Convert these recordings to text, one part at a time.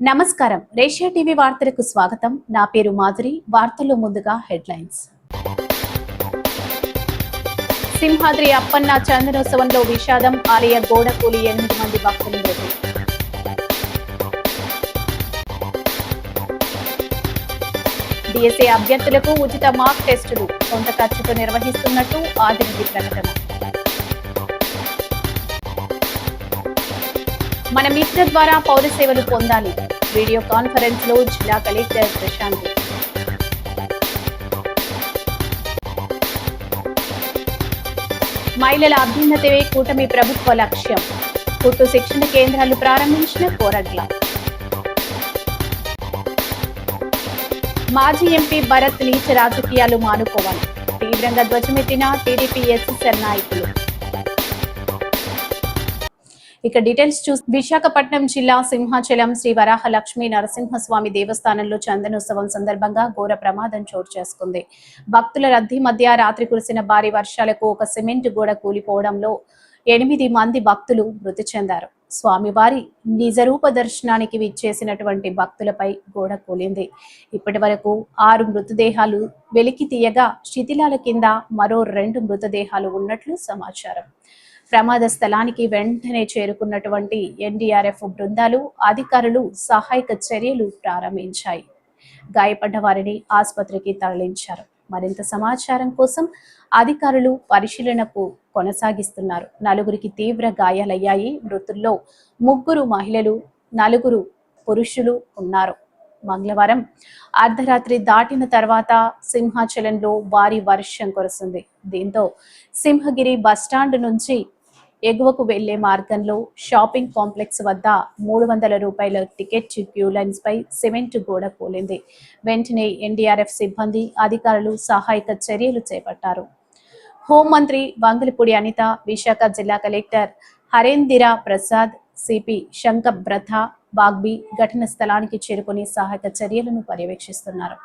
నమస్కారం, రేషియా టీవీ వార్తలకు స్వాగతం. నా పేరు మాధురి. వార్తల్లో ముందుగా హెడ్లైన్స్. సింహాద్రి అప్పన్న చందనోత్సవంలో విషాదం. ఆలయ గోడ కూలి 8 మంది భక్తులు మృతి. డిఎస్సీ అభ్యర్థులకు ఉచిత మాక్ టెస్టులు సొంత ఖర్చుతో నిర్వహిస్తున్నట్టు ఆదిరెడ్డి ప్రకటన. మన మిత్ర ద్వారా పౌర సేవలు పొందాలి. వీడియో కాన్ఫరెన్స్ లో జిల్లా కలెక్టర్ ప్రశాంత్. మహిళల అభ్యున్నతే కూటమి ప్రభుత్వ లక్ష్యం. కుట్టు శిక్షణ కేంద్రాలు ప్రారంభించిన కోరట్ల. మాజీ ఎంపీ భరత్ నీచ రాజకీయాలు మానుకోవాలి. తీవ్రంగా ధ్వజమెత్తిన టీడీపీ ఎస్ఎస్ఎల్ నాయకులు. ఇక డీటెయిల్స్ చూసి విశాఖపట్నం జిల్లా సింహాచలం శ్రీ వరాహ లక్ష్మీ నరసింహస్వామి దేవస్థానంలో చందనోత్సవం సందర్భంగా ఘోర ప్రమాదం చోటు చేసుకుంది. భక్తుల రద్దీ మధ్య రాత్రి కురిసిన భారీ వర్షాలకు ఒక సిమెంట్ గోడ కూలిపోవడంలో 8 మంది భక్తులు మృతి చెందారు. స్వామివారి నిజరూప దర్శనానికి విచ్చేసినటువంటి భక్తులపై గోడ కూలింది. ఇప్పటి వరకు 6 మృతదేహాలు వెలికి తీయగా శిథిలాల కింద మరో 2 మృతదేహాలు ఉన్నట్లు సమాచారం. ప్రమాద స్థలానికి వెంటనే చేరుకున్నటువంటి ఎన్డీఆర్ఎఫ్ బృందాలు, అధికారులు సహాయక చర్యలు ప్రారంభించాయి. గాయపడ్డ వారిని ఆసుపత్రికి తరలించారు. మరింత సమాచారం కోసం అధికారులు పరిశీలనకు కొనసాగిస్తున్నారు. 4 తీవ్ర గాయాలయ్యాయి. మృతుల్లో 3 మహిళలు, 4 పురుషులు ఉన్నారు. మంగళవారం అర్ధరాత్రి దాటిన తర్వాత సింహాచలంలో భారీ వర్షం కురిసింది. దీంతో సింహగిరి బస్టాండ్ నుంచి ఎగువకు వెళ్లే మార్గంలో షాపింగ్ కాంప్లెక్స్ వద్ద 300 రూపాయల టికెట్ క్యూ లైన్స్ పై సిమెంట్ గోడ కూలింది. వెంటనే ఎన్డీఆర్ఎఫ్ సిబ్బంది, అధికారులు సహాయక చర్యలు చేపట్టారు. హోంమంత్రి వంగలపూడి అనిత, విశాఖ జిల్లా కలెక్టర్ హరేందిర ప్రసాద్, సిపి శంకబ్రథ బాగ్బీ ఘటన స్థలానికి చేరుకుని సహాయక చర్యలను పర్యవేక్షిస్తున్నారు.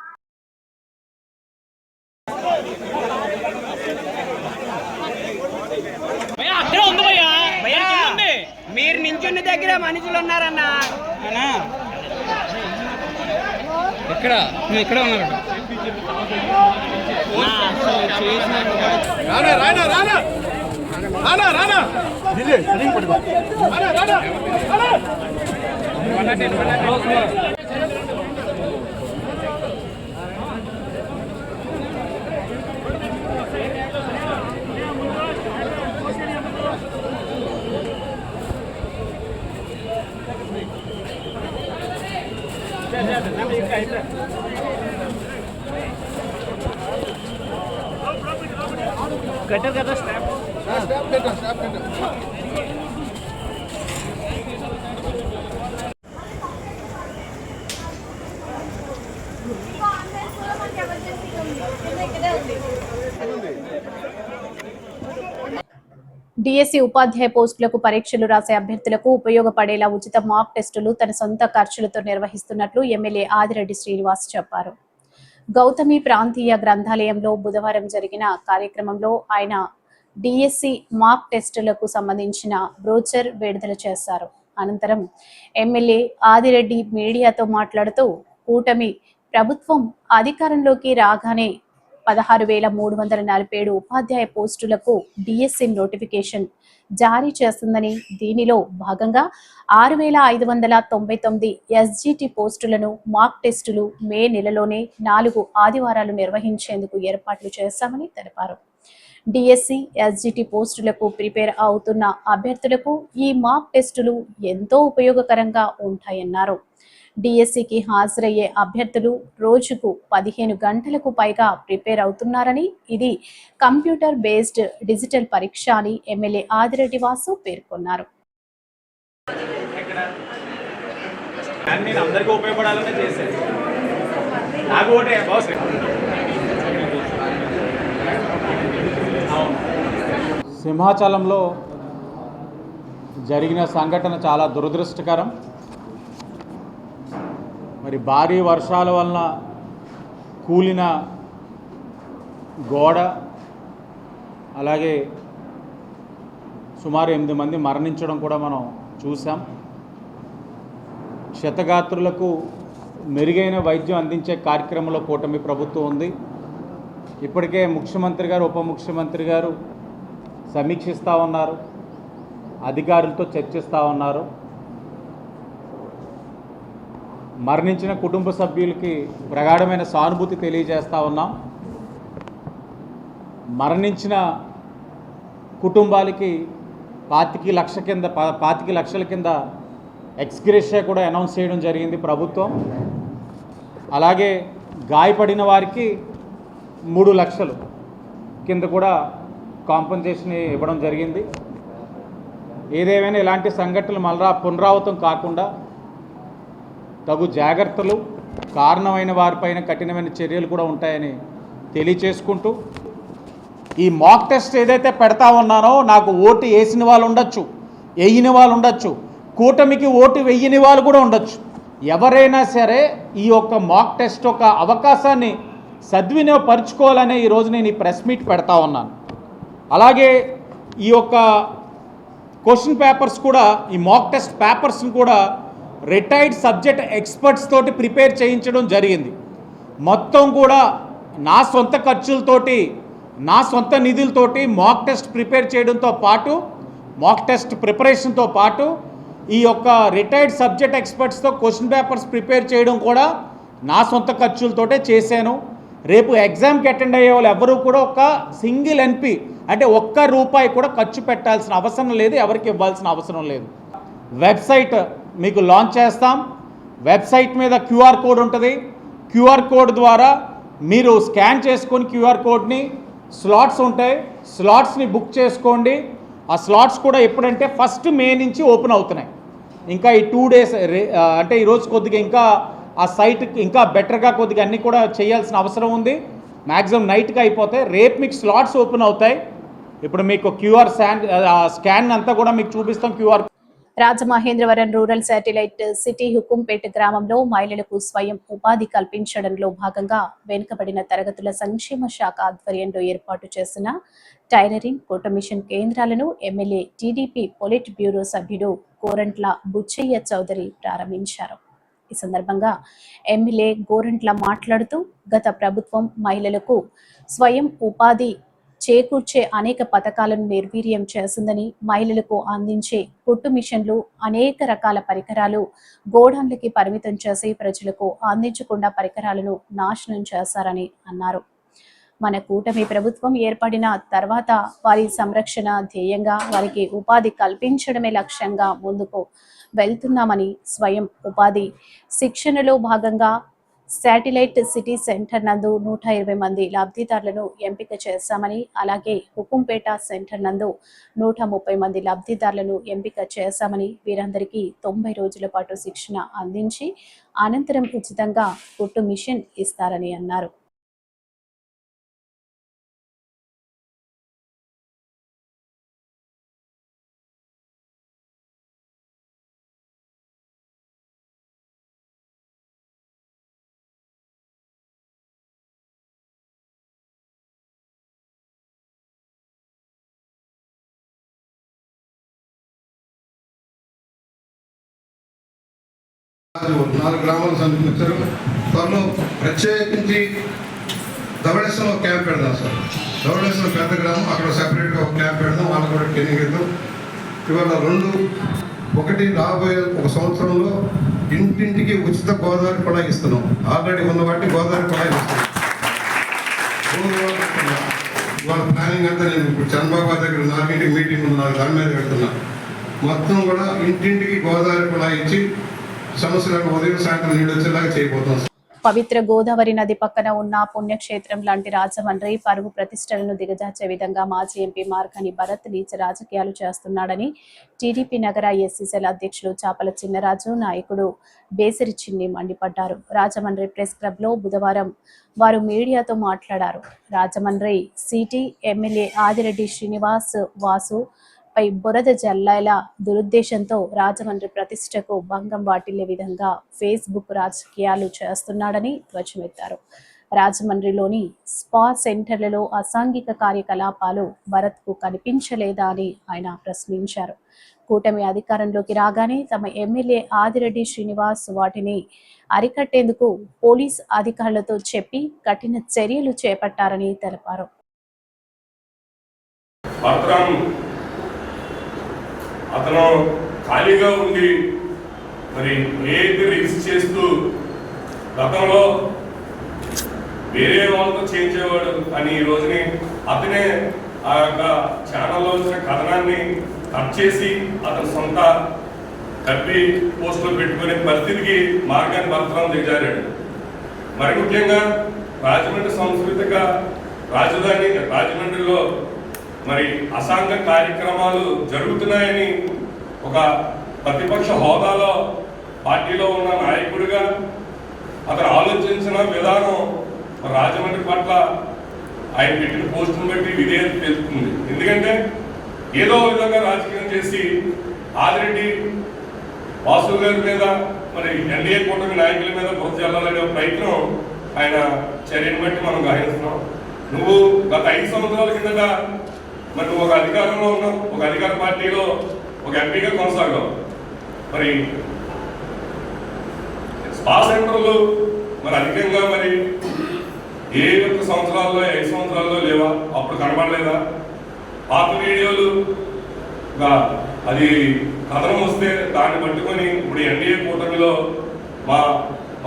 మీరు నించున్న దగ్గర మనుషులు ఉన్నారన్నా. ఇక్కడ నువ్వు ఇక్కడ ఉన్నావు. గట్టర్ కదా స్టాప్ డిఎస్సీ ఉపాధ్యాయ పోస్టులకు పరీక్షలు రాసే అభ్యర్థులకు ఉపయోగపడేలా ఉచిత మాక్ టెస్టులు తన సొంత ఖర్చులతో నిర్వహిస్తున్నట్లు ఎమ్మెల్యే ఆదిరెడ్డి శ్రీనివాస్ చెప్పారు. గౌతమి ప్రాంతీయ గ్రంథాలయంలో బుధవారం జరిగిన కార్యక్రమంలో ఆయన డిఎస్సీ మాక్ టెస్టులకు సంబంధించిన బ్రోచర్ విడుదల చేశారు. అనంతరం ఎమ్మెల్యే ఆదిరెడ్డి మీడియాతో మాట్లాడుతూ, కూటమి ప్రభుత్వం అధికారంలోకి రాగానే 16,347 ఉపాధ్యాయ పోస్టులకు డిఎస్సీ నోటిఫికేషన్ జారీ చేస్తుందని, దీనిలో భాగంగా 6,599 ఎస్జిటి పోస్టులను మాక్ టెస్టులు మే నెలలోనే 4 ఆదివారాలు నిర్వహించేందుకు ఏర్పాట్లు చేశామని తెలిపారు. డిఎస్సీ, ఎస్జిటి పోస్టులకు ప్రిపేర్ అవుతున్న అభ్యర్థులకు ఈ మాక్ టెస్టులు ఎంతో ఉపయోగకరంగా ఉంటాయన్నారు. డిఎస్సీకి హాజరయ్యే అభ్యర్థులు రోజుకు 15 గంటలకు పైగా ప్రిపేర్ అవుతున్నారని, ఇది కంప్యూటర్ బేస్డ్ డిజిటల్ పరీక్ష అని ఎమ్మెల్యే ఆదిరెడ్డి వాసు పేర్కొన్నారు. సింహాచలంలో జరిగిన సంఘటన చాలా దురదృష్టకరం. మరి భారీ వర్షాల వలన కూలిన గోడ, అలాగే సుమారు 8 మంది మరణించడం కూడా మనం చూసాం. క్షతగాత్రులకు మెరుగైన వైద్యం అందించే కార్యక్రమంలో కూటమి ప్రభుత్వం ఉంది. ఇప్పటికే ముఖ్యమంత్రి గారు, ఉప ముఖ్యమంత్రి గారు సమీక్షిస్తూ ఉన్నారు, అధికారులతో చర్చిస్తూ ఉన్నారు. మరణించిన కుటుంబ సభ్యులకి ప్రగాఢమైన సానుభూతి తెలియజేస్తూ ఉన్నాం. మరణించిన కుటుంబాలకి 25 లక్షల కింద ఎక్స్గ్రేషియా కూడా అనౌన్స్ చేయడం జరిగింది ప్రభుత్వం. అలాగే గాయపడిన వారికి 3 లక్షలు కింద కూడా కాంపన్సేషన్ ఇవ్వడం జరిగింది. ఏదేమైనా ఇలాంటి సంఘటనలు మళ్ళా పునరావృతం కాకుండా తగు జాగ్రత్తలు, కారణమైన వారిపైన కఠినమైన చర్యలు కూడా ఉంటాయని తెలియచేసుకుంటూ, ఈ మాక్ టెస్ట్ ఏదైతే పెడతా ఉన్నానో, నాకు ఓటు వేసిన వాళ్ళు ఉండొచ్చు, వేయని వాళ్ళు ఉండొచ్చు, కూటమికి ఓటు వేయని వాళ్ళు కూడా ఉండొచ్చు. ఎవరైనా సరే ఈ యొక్క మాక్ టెస్ట్ ఒక అవకాశాన్ని సద్వినియోగపరుచుకోవాలనే ఈరోజు నేను ఈ ప్రెస్ మీట్ పెడతా ఉన్నాను. అలాగే ఈ యొక్క క్వశ్చన్ పేపర్స్ కూడా, ఈ మాక్ టెస్ట్ పేపర్స్ని కూడా రిటైర్డ్ సబ్జెక్ట్ ఎక్స్పర్ట్స్ తోటి ప్రిపేర్ చేయించడం జరిగింది. మొత్తం కూడా నా సొంత ఖర్చులతోటి, నా సొంత నిధులతోటి మాక్ టెస్ట్ ప్రిపేర్ చేయడంతో పాటు, మాక్ టెస్ట్ ప్రిపరేషన్తో పాటు ఈ యొక్క రిటైర్డ్ సబ్జెక్ట్ ఎక్స్పర్ట్స్తో క్వశ్చన్ పేపర్స్ ప్రిపేర్ చేయడం కూడా నా సొంత ఖర్చులతోటే చేశాను. రేపు ఎగ్జామ్కి అటెండ్ అయ్యే వాళ్ళు ఎవరు కూడా ఒక సింగిల్ ఎన్పి అంటే ₹1 కూడా ఖర్చు పెట్టాల్సిన అవసరం లేదు, ఎవరికి ఇవ్వాల్సిన అవసరం లేదు. వెబ్సైట్ మీకు లాంచ్ చేస్తాం. వెబ్సైట్ మీద క్యూఆర్ కోడ్ ఉంటుంది. క్యూఆర్ కోడ్ ద్వారా మీరు స్కాన్ చేసుకొని క్యూఆర్ కోడ్ని, స్లాట్స్ ఉంటాయి, స్లాట్స్ని బుక్ చేసుకోండి. ఆ స్లాట్స్ కూడా ఎప్పుడంటే 1 మే నుంచి ఓపెన్ అవుతున్నాయి. ఇంకా ఈ 2 డేస్ అంటే ఈరోజు కొద్దిగా ఇంకా ఆ సైట్ ఇంకా బెటర్గా కొద్దిగా అన్నీ కూడా చేయాల్సిన అవసరం ఉంది. మ్యాక్సిమం నైట్కి అయిపోతాయి. రేపు మీకు స్లాట్స్ ఓపెన్ అవుతాయి. ఇప్పుడు మీకు క్యూఆర్ స్కాన్ అంతా కూడా మీకు చూపిస్తాం. QR Rajamahendravaram rural satellite city Hukumpeta గ్రామంలో మహిళలకు స్వయం ఉపాధి కల్పించడంలో భాగంగా వెనుకబడిన తరగతుల సంక్షేమ శాఖ ఆధ్వర్యంలో ఏర్పాటు చేసిన టైలరింగ్, కోటమిషన్ కేంద్రాలను ఎమ్మెల్యే టీడీపీ పొలిట్ బ్యూరో సభ్యుడు గోరంట్ల బుచ్చయ్య చౌదరి ప్రారంభించారు. ఈ సందర్భంగా ఎమ్మెల్యే గోరంట్ల మాట్లాడుతూ, గత ప్రభుత్వం మహిళలకు స్వయం ఉపాధి చేకూర్చే అనేక పథకాలను నిర్వీర్యం చేసిందని, మహిళలకు అందించే కుట్టు మిషన్లు, అనేక రకాల పరికరాలు గోడౌన్లకి పరిమితం చేసి ప్రజలకు అందించకుండా పరికరాలను నాశనం చేశారని అన్నారు. మన కూటమి ప్రభుత్వం ఏర్పడిన తర్వాత వారి సంరక్షణ ధ్యేయంగా వారికి ఉపాధి కల్పించడమే లక్ష్యంగా ముందుకు వెళ్తున్నామని, స్వయం ఉపాధి శిక్షణలో భాగంగా శాటిలైట్ సిటీ సెంటర్ నందు 120 మంది లబ్ధిదారులను ఎంపిక చేశామని, అలాగే హుకుంపేట సెంటర్ నందు 130 మంది లబ్ధిదారులను ఎంపిక చేశామని, వీరందరికీ 90 రోజుల పాటు శిక్షణ అందించి అనంతరం ఉచితంగా కుట్టు మిషన్ ఇస్తారని అన్నారు. నాలుగు గ్రామాలు సందర్శించారు. త్వరలో ప్రత్యేకించి ధవళేశ్వరం క్యాంప్ పెడదాం సార్. ధవళేశ్వరం పెద్ద గ్రామం, అక్కడ సెపరేట్గా ఒక క్యాంప్ పెడదాం, వాళ్ళకు కూడా ట్రైనింగ్ ఇద్దాం. ఇవాళ 2 రాబోయే 1 సంవత్సరంలో ఇంటింటికి ఉచిత గోదావరి కుళాయి ఇస్తున్నాం. ఆల్రెడీ ఉన్న వాటి గోదావరి కుళాయి ఇస్తున్నాం. వాళ్ళ ప్లానింగ్ అంతా నేను ఇప్పుడు చంద్రబాబు దగ్గర 4 మీటింగ్ ఉంది, దాని మీద పెడుతున్నా. మొత్తం కూడా ఇంటింటికి గోదావరి కుళాయి ఇచ్చి సమస్యలకు ఉదయం సాయంత్రం నీళ్ళు వచ్చేలాగా చేయబోతాం. పవిత్ర గోదావరి నది పక్కన ఉన్న పుణ్యక్షేత్రం లాంటి రాజమండ్రి పరువు ప్రతిష్టలను దిగజార్చే విధంగా మాజీ ఎంపీ మార్గాని భరత్ నీచ రాజకీయాలు చేస్తున్నాడని టీడీపీ నగర ఎస్సీసీఎల్ అధ్యక్షులు చాపల చిన్నరాజు, నాయకుడు బేసిరి చిన్ని మండిపడ్డారు. రాజమండ్రి ప్రెస్ క్లబ్ లో బుధవారం వారు మీడియాతో మాట్లాడారు. రాజమండ్రి సిటీ ఎమ్మెల్యే ఆదిరెడ్డి శ్రీనివాస్ వాసు పై బురద జల్లాల దురుద్దేశంతో రాజమండ్రి ప్రతిష్టకు భంగం వాటిల్లే విధంగా ఫేస్బుక్ రాజకీయాలు చేస్తున్నాడని ధ్వజమెత్తారు. రాజమండ్రిలోని స్పా సెంటర్లలో అసాంఘిక కార్యకలాపాలు భరత్కు కనిపించలేదా అని ఆయన ప్రశ్నించారు. కూటమి అధికారంలోకి రాగానే తమ ఎమ్మెల్యే ఆదిరెడ్డి శ్రీనివాస్ వాటిని అరికట్టేందుకు పోలీస్ అధికారులతో చెప్పి కఠిన చర్యలు చేపట్టారని తెలిపారు. అతను ఖాళీగా ఉండి మరి ఏది రీల్స్ చేస్తూ గతంలో వేరే వాళ్ళతో చేయించేవాడు కానీ ఈ రోజుని అతనే ఆ యొక్క ఛానల్లో వచ్చిన కథనాన్ని కట్ చేసి అతని సొంత కప్పి పోస్టులో పెట్టుకునే పరిస్థితికి మార్గాన్ని భర్తరాం దిగజారాడు. మరి ముఖ్యంగా రాజమండ్రి సాంస్కృతిక రాజధాని రాజమండ్రిలో మరి అసాంఘ కార్యక్రమాలు జరుగుతున్నాయని ఒక ప్రతిపక్ష హోదాలో పార్టీలో ఉన్న నాయకుడిగా అతను ఆలోచించిన విధానం రాజమండ్రి పట్ల ఆయన పెట్టిన పోస్టును బట్టి విధేయత తెలుపుతుంది. ఎందుకంటే ఏదో విధంగా రాజకీయం చేసి ఆదిరెడ్డి వాసు గారి మీద మరి ఎన్డీఏ కూటమి నాయకుల మీద బురద చల్లాలనే ప్రయత్నం ఆయన చర్యను బట్టి మనం గ్రహిస్తున్నాం. నువ్వు గత 5 సంవత్సరాల కిందట మరి నువ్వు ఒక అధికారంలో ఉన్నావు, ఒక అధికార పార్టీలో ఒక ఎంపీగా కొనసాగావు. మరి స్పా సెంటర్లు మరి అధికంగా మరి ఏ ఒక్క సంవత్సరాల్లో 5 సంవత్సరాల్లో లేవా? అప్పుడు కనబడలేదా? పాత వీడియోలు అది కథనం వస్తే దాన్ని పట్టుకొని ఇప్పుడు ఎన్డీఏ కూటమిలో మా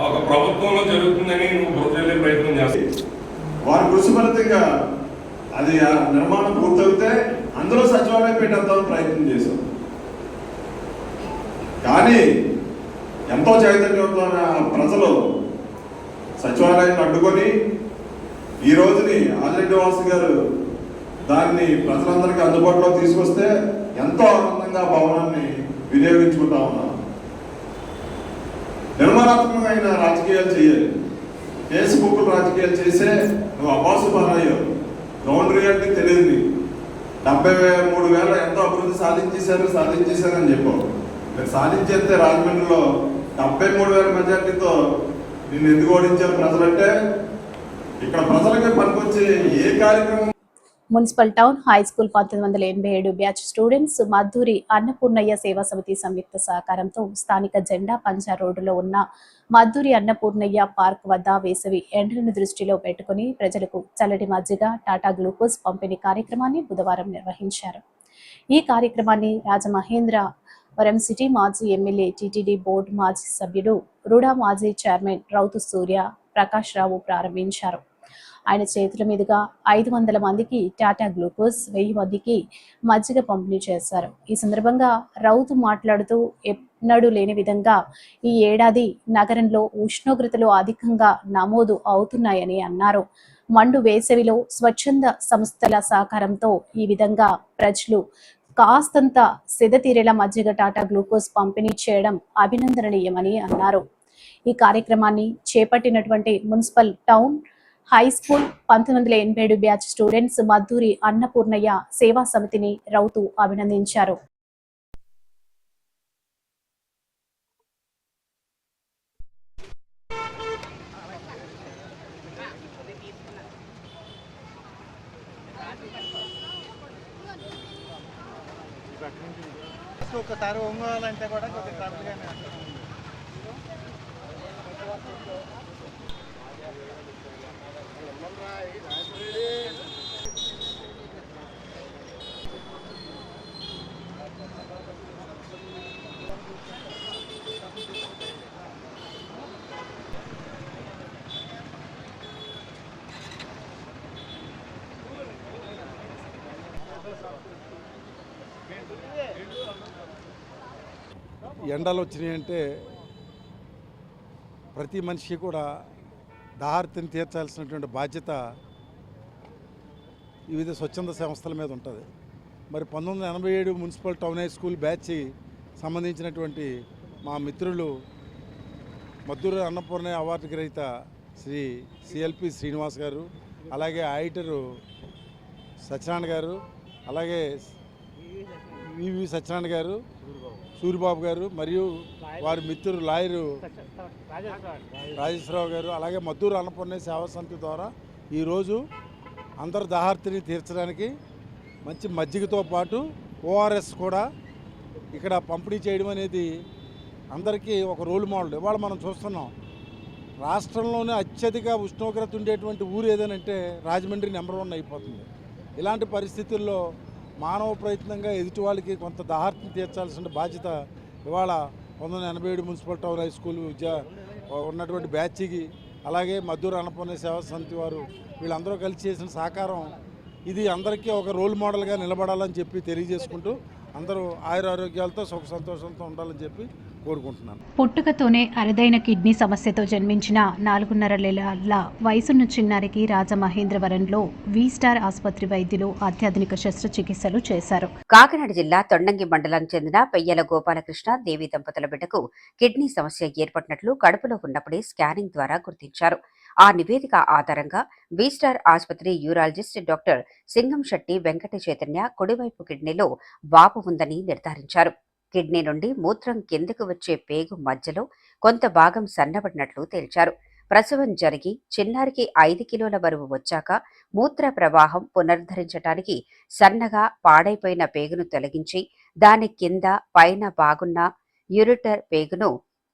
ఒక ప్రభుత్వంలో జరుగుతుందని నువ్వు గుర్తెళ్ళే ప్రయత్నం చేస్తావు. వారి కృషి ఫలితంగా అది నిర్మాణం పూర్తయితే అందులో సచివాలయం పెట్టేద్దామని ప్రయత్నం చేశాం. కానీ ఎంతో చైతన్యవంతమైన ప్రజలు సచివాలయాన్ని అడ్డుకొని ఈ రోజుని ఆదిరెడ్డి వాసు గారు దాన్ని ప్రజలందరికీ అందుబాటులో తీసుకొస్తే ఎంతో ఆనందంగా భవనాన్ని వినియోగించుకుంటా ఉన్నాం. నిర్మాణాత్మకమైన రాజకీయాలు చేయాలి. ఫేస్బుక్ రాజకీయాలు చేసే నువ్వు అబాసు పనయ్యావు. గ్రౌండ్ రియాలిటీ తెలియదు. 73,000 ఎంతో అభివృద్ధి సాధించేశారని చెప్పావు. మీరు సాధించేస్తే రాజమండ్రిలో 73,000 మెజార్టీతో నిన్ను ఎందుకు ఓడించారు ప్రజలంటే ఇక్కడ ప్రజలకి పనికొచ్చే ఏ కార్యక్రమం. Municipal town high school 1987 batch students Madduri Annapurnaiah సేవా సమితి సంయుక్త సహకారంతో స్థానిక జెండా పంజా రోడ్డులో ఉన్న మద్దూరి అన్నపూర్ణయ్య పార్క్ వద్ద వేసవి ఎండలను దృష్టిలో పెట్టుకుని ప్రజలకు చల్లటి మజ్జిగ టాటా గ్లూకోజ్ పంపిణీ కార్యక్రమాన్ని బుధవారం నిర్వహించారు. ఈ కార్యక్రమాన్ని రాజమహేంద్రవరం సిటీ మాజీ ఎమ్మెల్యే టీటీడీ బోర్డు మాజీ సభ్యుడు రుడా మాజీ చైర్మన్ రౌతు సూర్య ప్రకాష్ రావు ప్రారంభించారు. ఆయన చేతుల మీదుగా 500 మందికి టాటా గ్లూకోజ్, 1000 మందికి మజ్జిగ పంపిణీ చేశారు. ఈ సందర్భంగా రౌతు మాట్లాడుతూ ఎన్నడూ లేని విధంగా ఈ ఏడాది నగరంలో ఉష్ణోగ్రతలు అధికంగా నమోదు అవుతున్నాయని అన్నారు. మండు వేసవిలో స్వచ్ఛంద సంస్థల సహకారంతో ఈ విధంగా ప్రజలు కాస్తంత సెదతీరేలా మజ్జిగ టాటా గ్లూకోజ్ పంపిణీ చేయడం అభినందనీయమని అన్నారు. ఈ కార్యక్రమాన్ని చేపట్టినటువంటి municipal town high school 1987 batch students Madduri Annapurnaiah సేవా సమితిని రౌతు అభినందించారు. ఒకసారి ఒంగోలంటే కూడా ఎండలు వచ్చినాయంటే ప్రతి మనిషి కూడా దాహార్తిని తీర్చాల్సినటువంటి బాధ్యత వివిధ స్వచ్ఛంద సంస్థల మీద ఉంటుంది. మరి 1987 municipal town high school batch సంబంధించినటువంటి మా మిత్రులు మద్దూరి అన్నపూర్ణయ్య అవార్డు గ్రహీత శ్రీ సిఎల్పి శ్రీనివాస్ గారు, అలాగే ఆడిటరు సత్యనారాయణ గారు, అలాగే వివి సత్యనారాయణ గారు, సూరిబాబు గారు మరియు వారి మిత్రులు లాయరు రాజేశ్వరరావు గారు, అలాగే మద్దూరు అన్నపూర్ణయ్య సేవా సమితి ద్వారా ఈరోజు అంతర్దాహార్తిని తీర్చడానికి మంచి మజ్జిగతో పాటు ఓఆర్ఎస్ కూడా ఇక్కడ పంపిణీ చేయడం అనేది అందరికీ ఒక రోల్ మోడల్. ఇవాళ మనం చూస్తున్నాం, రాష్ట్రంలోనే అత్యధిక ఉష్ణోగ్రత ఉండేటువంటి ఊరు ఏదనంటే రాజమండ్రి నెంబర్ 1 అయిపోతుంది. ఇలాంటి పరిస్థితుల్లో మానవ ప్రయత్నంగా ఎదుటి వాళ్ళకి కొంత దాహార్తిని తీర్చాల్సిన బాధ్యత ఇవాళ 1987 మున్సిపల్ టౌన్ హై స్కూల్ ఉన్నటువంటి బ్యాచ్కి, అలాగే మద్దూరు అన్నపూర్ణ సేవా సమితి వారు వీళ్ళందరూ కలిసి చేసిన సహకారం ఇది అందరికీ ఒక రోల్ మోడల్గా నిలబడాలని చెప్పి తెలియజేసుకుంటూ అందరూ ఆయురారోగ్యాలతో సుఖ సంతోషాలతో ఉండాలని చెప్పి కోరుకుంటున్నాను. పుట్టుకతోనే అరుదైన కిడ్నీ సమస్యతో జన్మించిన 4.5 నెలల వయసున్న చిన్నారికి రాజమహేంద్రవరంలో V-స్టార్ ఆసుపత్రి వైద్యులు అత్యాధునిక శస్త్రచికిత్సలు చేశారు. కాకినాడ జిల్లా తొండంగి మండలానికి చెందిన పెయ్యల గోపాలకృష్ణ దేవి దంపతుల బిడ్డకు కిడ్నీ సమస్య ఏర్పడినట్లు కడుపులో ఉన్నప్పుడే స్కానింగ్ ద్వారా గుర్తించారు. ఆ నివేదిక ఆధారంగా V-స్టార్ ఆసుపత్రి యూరాలజిస్ట్ డాక్టర్ సింగం శెట్టి వెంకట చైతన్య కుడివైపు కిడ్నీలో వాపు ఉందని నిర్ధారించారు. కిడ్నీ నుండి మూత్రం కిందకు వచ్చే పేగు మధ్యలో కొంత భాగం సన్నబడినట్లు తేల్చారు. ప్రసవం జరిగి చిన్నారికి 5 కిలోల బరువు వచ్చాక మూత్ర ప్రవాహం పునరుద్ధరించడానికి సన్నగా పాడైపోయిన పేగును తొలగించి దాని కింద పైన బాగున్న యూరిటర్ పేగును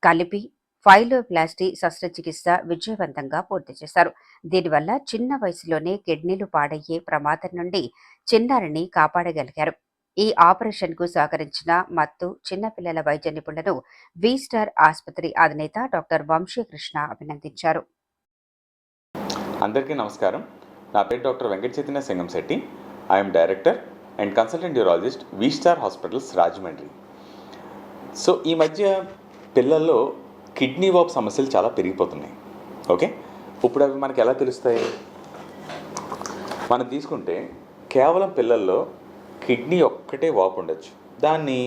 కలిపి ఫైలోప్లాస్టీ శస్త్రచికిత్స విజయవంతంగా పూర్తి చేశారు. దీనివల్ల చిన్న వయసులోనే కిడ్నీలు పాడయ్యే ప్రమాదం నుండి చిన్నారిని కాపాడగలిగారు. ఈ ఆపరేషన్ కు సహకరించిన మత్తు చిన్నపిల్లల వైద్య నిపుణులను V-స్టార్ ఆసుపత్రి అధినేత డాక్టర్ వంశీకృష్ణ అభినందించారు. అందరికీ నమస్కారం. నా పేరు doctor Venkata Chaitanya Singam Shetty. I'm director and consultant urologist V Star hospitals Rajahmundry. So ఈ మధ్య పిల్లల్లో కిడ్నీ వాపు సమస్యలు చాలా పెరిగిపోతున్నాయి. ఓకే, ఇప్పుడు అవి మనకి ఎలా తెలుస్తాయి? మనం తీసుకుంటే కేవలం పిల్లల్లో కిడ్నీ ఒక్కటే వాపు ఉండొచ్చు. దాన్ని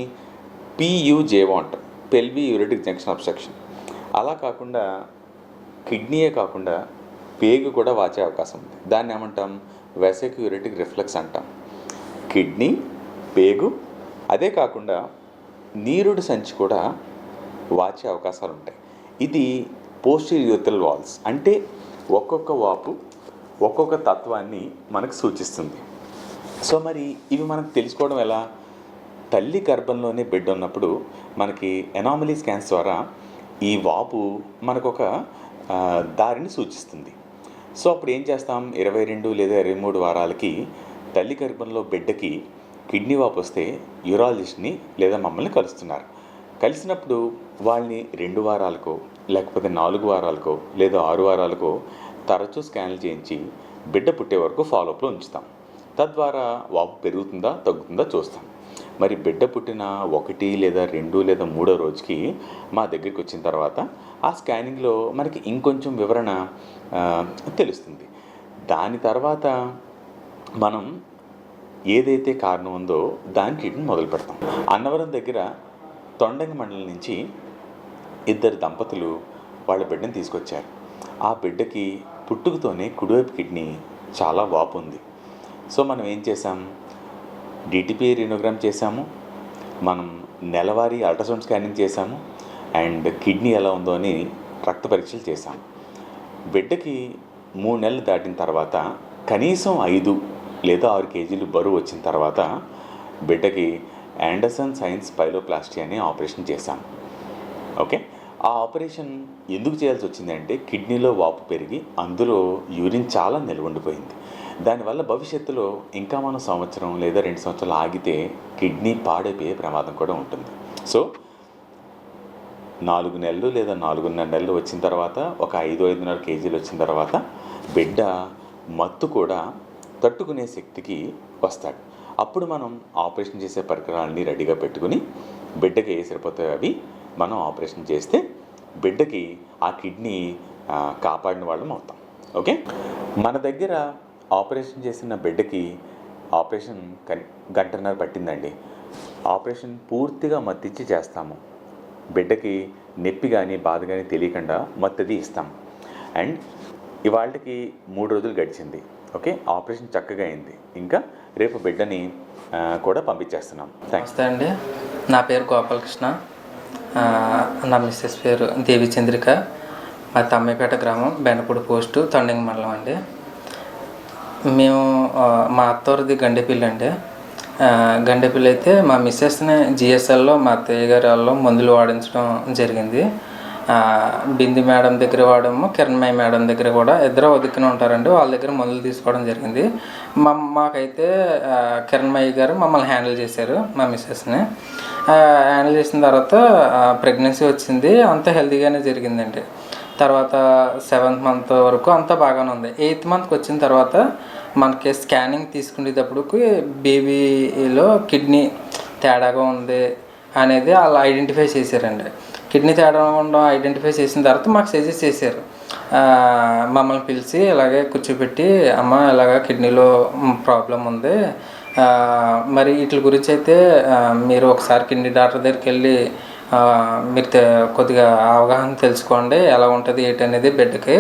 PUJ అంటాం, పెల్వి యూరిటిక్ జంక్షన్ అబ్స్ట్రక్షన్. అలా కాకుండా కిడ్నీయే కాకుండా పేగు కూడా వాచే అవకాశం ఉంది. దాన్ని ఏమంటాం? వెసిక్ యూరిటిక్ రిఫ్లెక్స్ అంటాం. కిడ్నీ, పేగు, అదే కాకుండా నీరుడు సంచి కూడా వాచే అవకాశాలు ఉంటాయి. ఇది పోస్టీరియర్ యూరిథ్రల్ వాల్స్, అంటే ఒక్కొక్క వాపు ఒక్కొక్క తత్వాన్ని మనకు సూచిస్తుంది. సో మరి ఇవి మనకు తెలుసుకోవడం ఎలా? తల్లి గర్భంలోనే బిడ్డ ఉన్నప్పుడు మనకి ఎనామలీ స్కాన్స్ ద్వారా ఈ వాపు మనకు ఒక దారిని సూచిస్తుంది. సో అప్పుడు ఏం చేస్తాం? 22 లేదా 23 వారాలకి తల్లి గర్భంలో బిడ్డకి కిడ్నీ వాపు వస్తే యూరాలజిస్ట్ని లేదా మమ్మల్ని కలుస్తున్నారు. కలిసినప్పుడు వాళ్ళని 2 వారాలకో లేకపోతే 4 వారాలకో లేదా 6 వారాలకో తరచూ స్కాన్లు చేయించి బిడ్డ పుట్టే వరకు ఫాలోఅప్లో ఉంచుతాం. తద్వారా వాపు పెరుగుతుందా తగ్గుతుందా చూస్తాం. మరి బిడ్డ పుట్టిన 1 లేదా 2 లేదా 3వ రోజుకి మా దగ్గరికి వచ్చిన తర్వాత ఆ స్కానింగ్లో మనకి ఇంకొంచెం వివరణ తెలుస్తుంది. దాని తర్వాత మనం ఏదైతే కారణం ఉందో దాని ట్రీట్మెంట్ మొదలు పెడతాం. అన్నవరం దగ్గర తొండంగి మండలం నుంచి 2 దంపతులు వాళ్ళ బిడ్డను తీసుకొచ్చారు. ఆ బిడ్డకి పుట్టుకతోనే కుడివైపు కిడ్నీ చాలా వాపు ఉంది. సో మనం ఏం చేసాం? DTP రినోగ్రామ్ చేసాము, మనం నెలవారీ అల్ట్రాసౌండ్ స్కానింగ్ చేసాము, అండ్ కిడ్నీ ఎలా ఉందో అని రక్త పరీక్షలు చేసాము. బిడ్డకి 3 నెలలు దాటిన తర్వాత కనీసం 5 లేదా 6 కేజీలు బరువు వచ్చిన తర్వాత బిడ్డకి ఆండర్సన్ సైన్స్ ఫైలోప్లాస్టీ అనే ఆపరేషన్ చేశాం. ఓకే, ఆ ఆపరేషన్ ఎందుకు చేయాల్సి వచ్చిందంటే కిడ్నీలో వాపు పెరిగి అందులో యూరిన్ చాలా నిల్వ ఉండిపోయింది. దానివల్ల భవిష్యత్తులో ఇంకా మనం 1 సంవత్సరం లేదా 2 సంవత్సరాలు ఆగితే కిడ్నీ పాడైపోయే ప్రమాదం కూడా ఉంటుంది. సో 4 నెలలు లేదా 4.5 నెలలు వచ్చిన తర్వాత ఒక 5-5.5 కేజీలు వచ్చిన తర్వాత బిడ్డ మత్తు కూడా తట్టుకునే శక్తికి వస్తాడు. అప్పుడు మనం ఆపరేషన్ చేసే పరికరాలని రెడీగా పెట్టుకుని బిడ్డకి ఏ సరిపోతాయో అవి మనం ఆపరేషన్ చేస్తే బిడ్డకి ఆ కిడ్నీ కాపాడిన వాళ్ళం అవుతాం. ఓకే, మన దగ్గర ఆపరేషన్ చేసిన బిడ్డకి ఆపరేషన్ 1.5 గంట పట్టిందండి. ఆపరేషన్ పూర్తిగా మత్తిచ్చి చేస్తాము. బిడ్డకి నొప్పి కానీ బాధ కానీ తెలియకుండా మత్తది ఇస్తాం. అండ్ ఇవాళకి 3 రోజులు గడిచింది. ఓకే, ఆపరేషన్ చక్కగా అయింది. ఇంకా రేపు బిడ్డని కూడా పంపించేస్తున్నాం. నమస్తే అండి, నా పేరు గోపాలకృష్ణ. నా మిస్సెస్ పేరు దేవి చంద్రిక. మా తమ్మిపేట గ్రామం, బెండపూడి పోస్టు, తొండంగి మండలం అండి. మేము మా అత్తవారిది గండిపల్లి అండి. గండెపల్లి అయితే మా మిస్సెస్ని జిఎస్ఎల్లో మా అత్తయ్య గారి వాళ్ళు మందులు వాడించడం జరిగింది. బింది మేడం దగ్గర వాడము, కిరణ్మయ్య మేడం దగ్గర కూడా ఇద్దరు దిక్కున ఉంటారండి, వాళ్ళ దగ్గర మందులు తీసుకోవడం జరిగింది. మాకైతే కిరణ్మయ్య గారు మమ్మల్ని హ్యాండిల్ చేశారు, మా మిస్సెస్ని హ్యాండిల్ చేసిన తర్వాత ప్రెగ్నెన్సీ వచ్చింది. అంతా హెల్తీగానే జరిగిందండి. తర్వాత 7th month వరకు అంతా బాగానే ఉంది. 8th monthకి వచ్చిన తర్వాత మనకి స్కానింగ్ తీసుకునేటప్పటికి బేబీలో కిడ్నీ తేడాగా ఉంది అనేది వాళ్ళు ఐడెంటిఫై చేశారండి. కిడ్నీ తేడా ఉండడం ఐడెంటిఫై చేసిన తర్వాత మాకు సజెస్ట్ చేశారు. మమ్మల్ని పిలిచి ఇలాగే కూర్చోబెట్టి, అమ్మ ఇలాగ కిడ్నీలో ప్రాబ్లం ఉంది, మరి వీటి గురించి అయితే మీరు ఒకసారి కిడ్నీ డాక్టర్ దగ్గరికి వెళ్ళి మీరు కొద్దిగా అవగాహన తెలుసుకోండి, ఎలా ఉంటుంది ఏంటి అనేది బిడ్డకి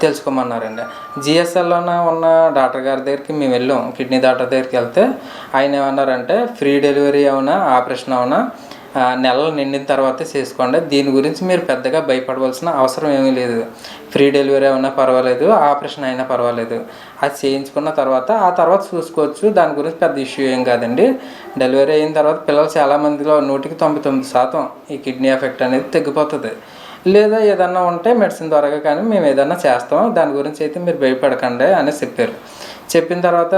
తెలుసుకోమన్నారండి. జిఎస్ఎల్లోనే ఉన్న డాక్టర్ గారి దగ్గరికి మేము వెళ్ళాం. కిడ్నీ డాక్టర్ దగ్గరికి వెళ్తే ఆయన ఏమన్నారంటే, ఫ్రీ డెలివరీ అవునా ఆపరేషన్ అవునా నెలలు నిండిన తర్వాతే చేసుకోండి, దీని గురించి మీరు పెద్దగా భయపడవలసిన అవసరం ఏమీ లేదు, ఫ్రీ డెలివరీ అయినా పర్వాలేదు, ఆపరేషన్ అయినా పర్వాలేదు, అది చేయించుకున్న తర్వాత ఆ తర్వాత చూసుకోవచ్చు, దాని గురించి పెద్ద ఇష్యూ ఏం కాదండి. డెలివరీ అయిన తర్వాత పిల్లలు చాలామందిలో 99% ఈ కిడ్నీ ఎఫెక్ట్ అనేది తగ్గిపోతుంది. లేదా ఏదన్నా ఉంటే మెడిసిన్ ద్వారా కానీ మేము ఏదన్నా చేస్తాం, దాని గురించి అయితే మీరు భయపడకండి అని చెప్పారు. చెప్పిన తర్వాత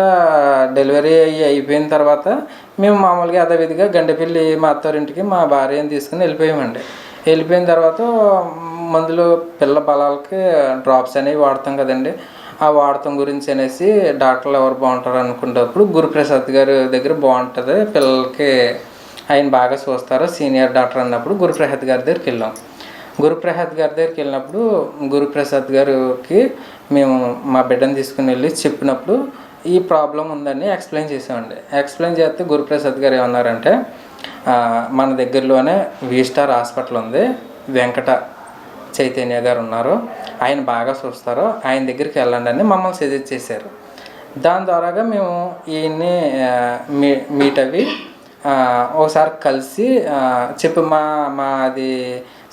డెలివరీ అయిపోయిన తర్వాత మేము మామూలుగా యథావిధిగా గండెపల్లి మా అత్తారింటికి మా భార్యని తీసుకుని వెళ్ళిపోయామండి. వెళ్ళిపోయిన తర్వాత మందులు పిల్ల బలాలకి డ్రాప్స్ అనేవి వాడతాం కదండి, ఆ వాడటం గురించి అనేసి డాక్టర్లు ఎవరు బాగుంటారు అనుకునేటప్పుడు గురుప్రసాద్ గారి దగ్గర బాగుంటుంది, పిల్లలకి ఆయన బాగా చూస్తారు, సీనియర్ డాక్టర్ అన్నప్పుడు గురుప్రసాద్ గారి దగ్గరికి వెళ్ళాం. గురుప్రసాద్ గారి దగ్గరికి వెళ్ళినప్పుడు గురుప్రసాద్ గారికి మేము మా బిడ్డను తీసుకుని వెళ్ళి చెప్పినప్పుడు ఈ ప్రాబ్లం ఉందని ఎక్స్ప్లెయిన్ చేసామండి. ఎక్స్ప్లెయిన్ చేస్తే గురుప్రసాద్ గారు ఏమన్నారంటే, మన దగ్గరలోనే వీస్టార్ హాస్పిటల్ ఉంది, వెంకట చైతన్య గారు ఉన్నారు, ఆయన బాగా చూస్తారు, ఆయన దగ్గరికి వెళ్ళండి అని మమ్మల్ని సజెస్ట్ చేశారు. దాని ద్వారాగా మేము ఈయన్ని మీట్ అవి ఒకసారి కలిసి చెప్పి మాది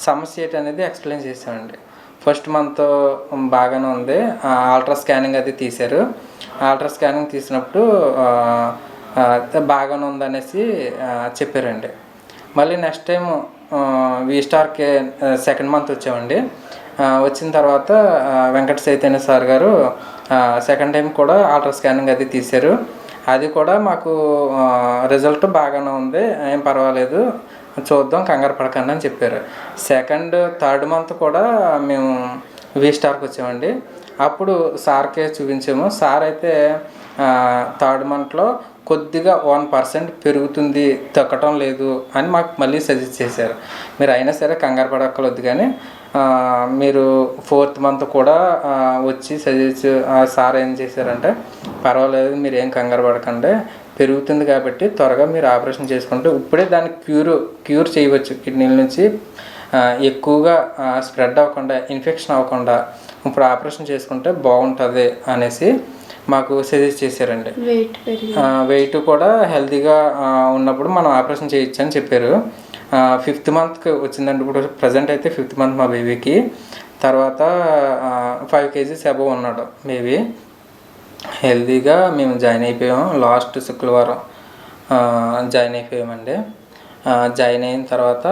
సమస్య ఏంటి అనేది ఎక్స్ప్లెయిన్ చేసామండి. ఫస్ట్ మంత్ బాగానే ఉంది, అల్ట్రా స్కానింగ్ అది తీశారు. అల్ట్రా స్కానింగ్ తీసినప్పుడు బాగానే ఉందనేసి చెప్పారండి. మళ్ళీ నెక్స్ట్ టైం వీస్టార్కి 2nd month వచ్చామండి. వచ్చిన తర్వాత వెంకట చైతన్య సార్ గారు 2nd time కూడా అల్ట్రా స్కానింగ్ అది తీశారు. అది కూడా మాకు రిజల్ట్ బాగానే ఉంది, ఏం పర్వాలేదు, చూద్దాం, కంగారు పడకండి అని చెప్పారు. 2nd, 3rd month కూడా మేము వీస్టార్కి వచ్చామండి. అప్పుడు సార్కే చూపించాము. సార్ అయితే 3rd monthలో కొద్దిగా 1% పెరుగుతుంది, తగ్గటం లేదు అని మాకు మళ్ళీ సజెస్ట్ చేశారు. మీరు అయినా సరే కంగారు పడక్కర్లేదు, కానీ మీరు 4th month కూడా వచ్చి సజెస్ట్ సార్ ఏం చేశారంటే, పర్వాలేదు మీరు ఏం కంగారు పడకండి, పెరుగుతుంది కాబట్టి త్వరగా మీరు ఆపరేషన్ చేసుకుంటే ఇప్పుడే దాన్ని క్యూర్ చేయవచ్చు, కిడ్నీల నుంచి ఎక్కువగా స్ప్రెడ్ అవ్వకుండా, ఇన్ఫెక్షన్ అవ్వకుండా ఇప్పుడు ఆపరేషన్ చేసుకుంటే బాగుంటుంది అనేసి మాకు సజెస్ట్ చేశారండి. వెయిట్ కూడా హెల్తీగా ఉన్నప్పుడు మనం ఆపరేషన్ చేయొచ్చు అని చెప్పారు. 5th monthకి వచ్చిందండి. ఇప్పుడు ప్రజెంట్ అయితే 5th month మా బేబీకి. తర్వాత 5 kgs అబవ్ ఉన్నాడు బేబీ. హెల్తీగా మేము జాయిన్ అయిపోయాము. లాస్ట్ శుక్రవారం జాయిన్ అయిపోయామండి. జాయిన్ అయిన తర్వాత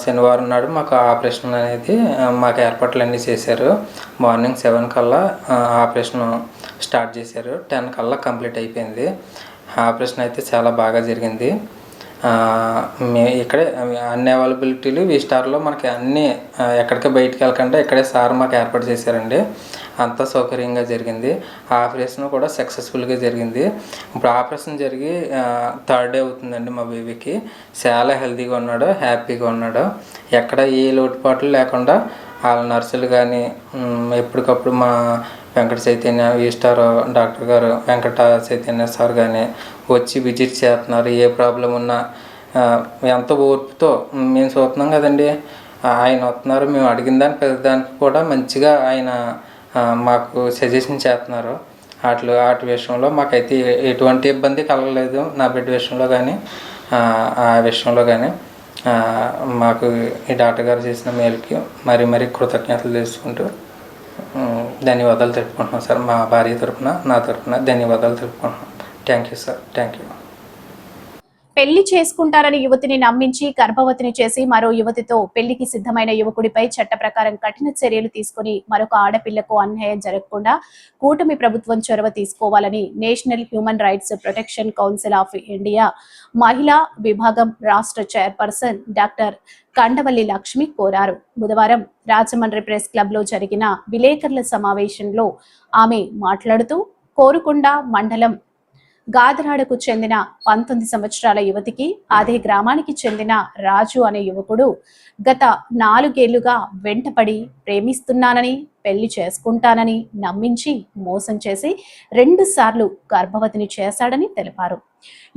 శనివారం నాడు మాకు ఆపరేషన్ అనేది మాకు ఏర్పాట్లన్నీ చేశారు. మార్నింగ్ 7 కల్లా ఆపరేషన్ స్టార్ట్ చేశారు. 10 కల్లా కంప్లీట్ అయిపోయింది. ఆపరేషన్ అయితే చాలా బాగా జరిగింది. ఇక్కడే అన్ని అవైలబిలిటీలు వీస్టార్లో మనకి అన్నీ, ఎక్కడికి బయటికి వెళ్ళకుండా ఇక్కడే సార్ మాకు ఏర్పాటు చేశారండి. అంతా సౌకర్యంగా జరిగింది. ఆపరేషన్ కూడా సక్సెస్ఫుల్గా జరిగింది. ఇప్పుడు ఆపరేషన్ జరిగి 3rd day అవుతుందండి. మా బేబీకి చాలా హెల్తీగా ఉన్నాడు, హ్యాపీగా ఉన్నాడు. ఎక్కడ ఏ లోటుపాట్లు లేకుండా వాళ్ళ నర్సులు కానీ ఎప్పటికప్పుడు మా వెంకట చైతన్య వీస్టార్ డాక్టర్ గారు వెంకట చైతన్య సార్ కానీ వచ్చి విజిట్ చేస్తున్నారు. ఏ ప్రాబ్లం ఉన్నా ఎంత ఓర్పుతో మేము చూస్తున్నాం కదండి, ఆయన వస్తున్నారు, మేము అడిగిన దానికి పెద్దదానికి కూడా మంచిగా ఆయన మాకు సజెషన్ చేస్తున్నారు. వాటి విషయంలో మాకైతే ఎటువంటి ఇబ్బంది కలగలేదు. నా బిడ్డ విషయంలో కానీ ఆ విషయంలో కానీ మాకు ఈ డాక్టర్ గారు చేసిన మేలుకి మరీ కృతజ్ఞతలు తెలుసుకుంటూ ధన్యవాదాలు తెలుపుకుంటున్నాం సార్. మా భార్య తరఫున, నా తరఫున ధన్యవాదాలు తెలుపుకుంటున్నాం. Thank you sir. Thank you. పెళ్లి చేసుకుంటారని యువతిని నమ్మించి గర్భవతిని చేసి మరో యువతితో పెళ్లికి సిద్ధమైన యువకుడిపై చట్ట ప్రకారం కఠిన చర్యలు తీసుకుని మరొక ఆడపిల్లకు అన్యాయం జరగకుండా కూటమి ప్రభుత్వం చొరవ తీసుకోవాలని national human rights protection council of India మహిళా విభాగం రాష్ట్ర చైర్పర్సన్ డాక్టర్ కండవల్లి లక్ష్మి కోరారు. బుధవారం రాజమండ్రి ప్రెస్ క్లబ్ లో జరిగిన విలేకరుల సమావేశంలో ఆమె మాట్లాడుతూ కోరుకొండ మండలం గాదరాడకు చెందిన 19 సంవత్సరాల యువతికి అదే గ్రామానికి చెందిన రాజు అనే యువకుడు గత 4 ఏళ్లుగా వెంటపడి ప్రేమిస్తున్నానని పెళ్లి చేసుకుంటానని నమ్మించి మోసం చేసి 2 సార్లు గర్భవతిని చేశాడని తెలిపారు.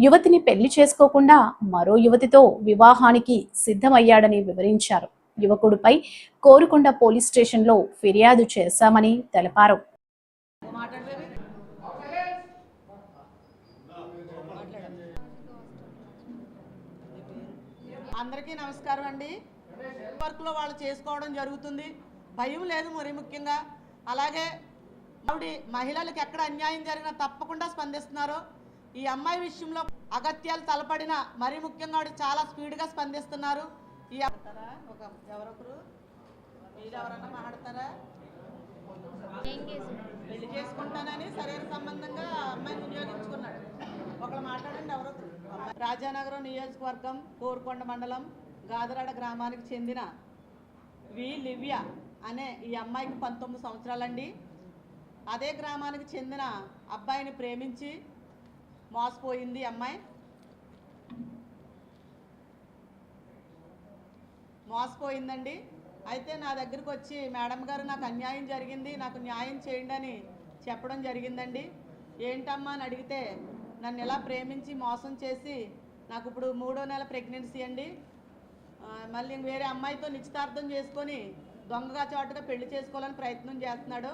యువతిని పెళ్లి చేసుకోకుండా మరో యువతితో వివాహానికి సిద్ధమయ్యాడని వివరించారు. యువకుడిపై కోరుకొండ పోలీస్ స్టేషన్లో ఫిర్యాదు చేశామని తెలిపారు. అందరికీ నమస్కారం అండి. వర్క్లో వాళ్ళు చేసుకోవడం జరుగుతుంది, భయం లేదు. మరి ముఖ్యంగా అలాగే మహిళలకు ఎక్కడ అన్యాయం జరిగినా తప్పకుండా స్పందిస్తున్నారు. ఈ అమ్మాయి విషయంలో అగత్యాలు తలపడిన మరీ ముఖ్యంగా చాలా స్పీడ్గా స్పందిస్తున్నారు. ఈ ఎవరొకరు మీరు ఎవరన్నా మాట్లాడతారా? పెళ్లి చేసుకుంటానని సరైన సంబంధంగా అమ్మాయిని వినియోగించుకున్నాడు. ఒకళ్ళు మాట్లాడండి. ఎవరొకరు రాజానగరం నియోజకవర్గం కోరుకొండ మండలం గాదరాడ గ్రామానికి చెందిన లివ్య అనే ఈ అమ్మాయికి 19 సంవత్సరాలండి. అదే గ్రామానికి చెందిన అబ్బాయిని ప్రేమించి మోసపోయింది అమ్మాయి. మోసపోయిందండి. అయితే నా దగ్గరికి వచ్చి మేడం గారు నాకు అన్యాయం జరిగింది, నాకు న్యాయం చేయండి అని చెప్పడం జరిగిందండి. ఏంటమ్మా అని అడిగితే నన్ను ఎలా ప్రేమించి మోసం చేసి నాకు ఇప్పుడు 3వ నెల ప్రెగ్నెన్సీ అండి, మళ్ళీ వేరే అమ్మాయితో నిశ్చితార్థం చేసుకొని దొంగగా చాటుగా పెళ్లి చేసుకోవాలని ప్రయత్నం చేస్తున్నాడు.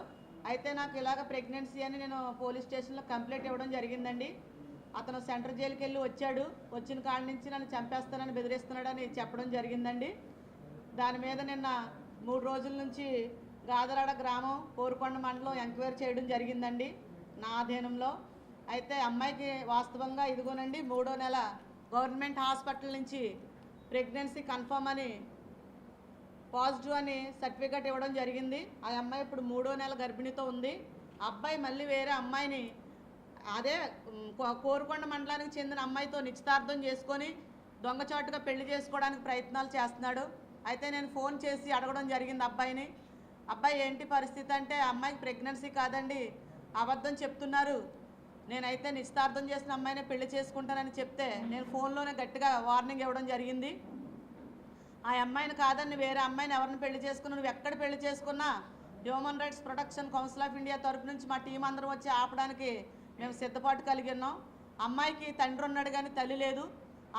అయితే నాకు ఇలాగ ప్రెగ్నెన్సీ అని నేను పోలీస్ స్టేషన్లో కంప్లైంట్ ఇవ్వడం జరిగిందండి. అతను సెంట్రల్ జైలుకి వెళ్ళి వచ్చాడు. వచ్చిన కాడి నుంచి నన్ను చంపేస్తానని బెదిరిస్తున్నాడని చెప్పడం జరిగిందండి. దాని మీద నిన్న 3 రోజుల నుంచి గాదరాడ గ్రామం కోరుకొండ మండలం ఎంక్వైరీ చేయడం జరిగిందండి నా అధీనంలో. అయితే అమ్మాయికి వాస్తవంగా ఇదిగోనండి 3వ నెల గవర్నమెంట్ హాస్పిటల్ నుంచి ప్రెగ్నెన్సీ కన్ఫర్మ్ అని పాజిటివ్ అని సర్టిఫికేట్ ఇవ్వడం జరిగింది. ఆ అమ్మాయి ఇప్పుడు 3వ నెల గర్భిణితో ఉంది. అబ్బాయి మళ్ళీ వేరే అమ్మాయిని అదే కోరుకొండ మండలానికి చెందిన అమ్మాయితో నిశ్చితార్థం చేసుకొని దొంగచాటుగా పెళ్లి చేసుకోవడానికి ప్రయత్నాలు చేస్తున్నాడు. అయితే నేను ఫోన్ చేసి అడగడం జరిగింది అబ్బాయిని. అబ్బాయి ఏంటి పరిస్థితి అంటే అమ్మాయికి ప్రెగ్నెన్సీ కాదండి, అబద్ధం చెప్తున్నారు, నేనైతే నిశ్చితార్థం చేసిన అమ్మాయినే పెళ్లి చేసుకుంటానని చెప్తే నేను ఫోన్లోనే గట్టిగా వార్నింగ్ ఇవ్వడం జరిగింది. ఆ అమ్మాయిని కాదని వేరే అమ్మాయిని ఎవరిని పెళ్లి చేసుకున్నా, నువ్వు ఎక్కడ పెళ్లి చేసుకున్నా human rights protection council of India తరఫు నుంచి మా టీం అందరం వచ్చి ఆపడానికి మేము సిద్ధపాటు కలిగి ఉన్నాం. అమ్మాయికి తండ్రి ఉన్నాడు కానీ తల్లి లేదు.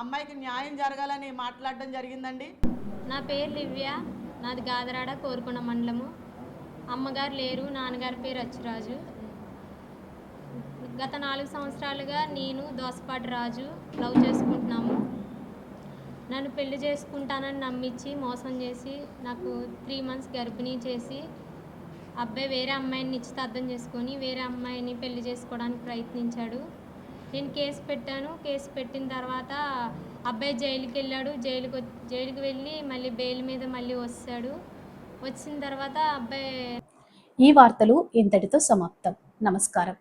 అమ్మాయికి న్యాయం జరగాలని మాట్లాడడం జరిగిందండి. నా పేరు లివ్య, నాది గాదరాడ కోరుకొండ మండలము. అమ్మగారు లేరు, నాన్నగారి పేరు అచ్చురాజు. గత 4 సంవత్సరాలుగా నేను దోసపాటి రాజు లవ్ చేసుకుంటున్నాము. నన్ను పెళ్లి చేసుకుంటానని నమ్మించి మోసం చేసి నాకు 3 మంత్స్ గర్భిణీ చేసి అబ్బాయి వేరే అమ్మాయిని నిశ్చితార్థం చేసుకొని వేరే అమ్మాయిని పెళ్లి చేసుకోవడానికి ప్రయత్నించాడు. నేను కేసు పెట్టాను. కేసు పెట్టిన తర్వాత అబ్బాయి జైలుకి వెళ్ళాడు. జైలుకి వెళ్ళి మళ్ళీ బెయిల్ మీద మళ్ళీ వచ్చాడు. వచ్చిన తర్వాత అబ్బాయి. ఈ వార్తలు ఇంతటితో సమాప్తం. నమస్కారం.